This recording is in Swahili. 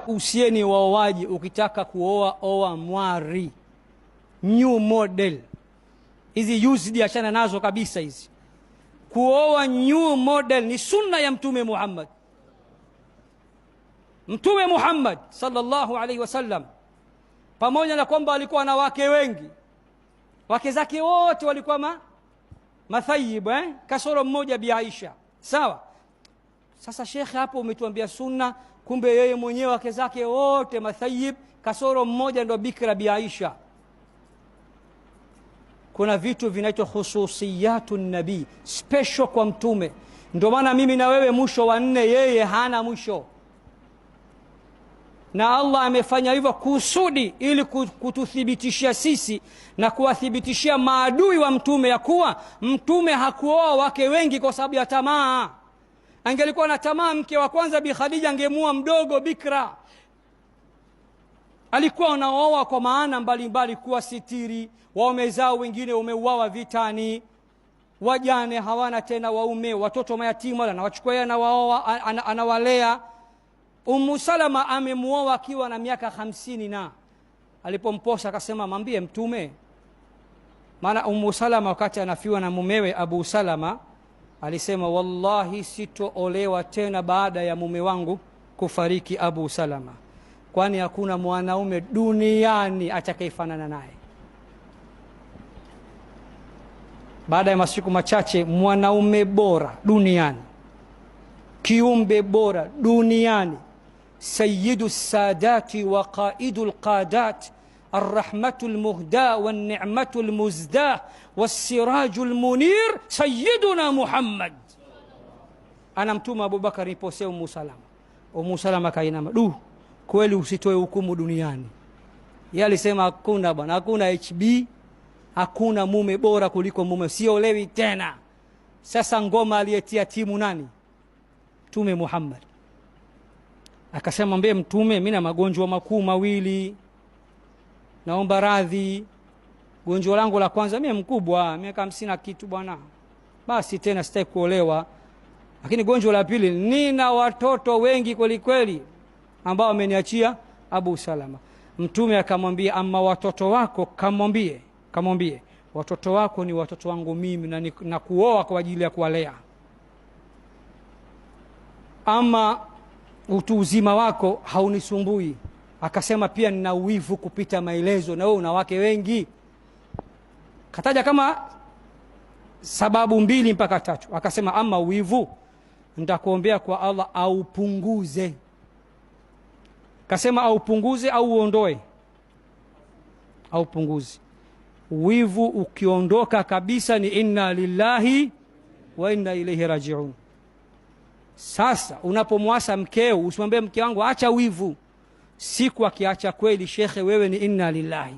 Kuhusieni waoaji, ukitaka kuoa oa mwari, new model. Hizi used achana nazo kabisa hizi. Kuoa new model ni sunna ya Mtume Muhammad. Mtume Muhammad sallallahu alaihi wasallam, pamoja na kwamba alikuwa na wake wengi, wake zake wote walikuwa mathayib, kasoro mmoja Bi Aisha. Sawa? Sasa shekhe, hapo umetuambia sunna, kumbe yeye mwenyewe wake zake wote mathayib, kasoro mmoja ndo bikra Bi Aisha. Kuna vitu vinaitwa khususiyatun nabii, special kwa Mtume. Ndio maana mimi na wewe mwisho wa 4, yeye hana mwisho. Na Allah amefanya hivyo kusudi ili kututhibitishia sisi na kuwathibitishia maadui wa Mtume ya kuwa Mtume hakuoa wake wengi kwa sababu ya tamaa. Angelikuwa na tamaa, mke wa kwanza Bi Khadija angemua mdogo bikra. Alikuwa anaoa kwa maana mbalimbali, kuwa sitiri waume zao, wengine umeuawa vitani, wajane hawana tena waume, watoto mayatima anawachukua na waoa, anawalea. Ummu Salama amemuoa akiwa na miaka 50 na alipomposa akasema mwambie Mtume. Maana Ummu Salama wakati anafiwa na mumewe Abu Salama alisema, wallahi sitoolewa tena baada ya mume wangu kufariki Abu Salama, kwani hakuna mwanaume duniani atakayefanana naye. Baada ya masiku machache, mwanaume bora duniani, kiumbe bora duniani, sayyidu sadati wa qaidu alqadat, arrahmatu almuhda wa ni'matu almuzda wassiraju almunir, sayyiduna Muhammad. Anamtuma Abubakar niposee Ummu Salama. Ummu Salama kainama, kweli usitoe hukumu duniani. Yeye alisema hakuna bwana, hakuna HB, hakuna mume bora kuliko mume, siolewi tena. Sasa ngoma aliyetia timu nani? Mtume Muhammad. Akasema mbie Mtume, mimi na magonjwa makuu mawili, naomba radhi. Gonjwa langu la kwanza, mimi mkubwa, miaka 50 na kitu bwana, basi tena sitaki kuolewa. Lakini gonjwa la pili, nina watoto wengi kweli kweli ambao ameniachia Abu Salama. Mtume akamwambia, ama watoto wako, kamwambie watoto wako ni watoto wangu mimi na kuoa kwa ajili ya kuwalea. Ama utu uzima wako haunisumbui. Akasema pia nina uwivu kupita maelezo, na wewe una wake wengi. Kataja kama sababu 2 mpaka 3. Akasema ama uwivu, nitakuombea kwa Allah aupunguze. Kasema aupunguze au uondoe? Aupunguze. Wivu ukiondoka kabisa ni inna lillahi wa inna ilaihi raji'un. Sasa unapomwasa mkeo usimwambie mke wangu acha wivu. Siku akiacha kweli, shekhe, wewe ni inna lillahi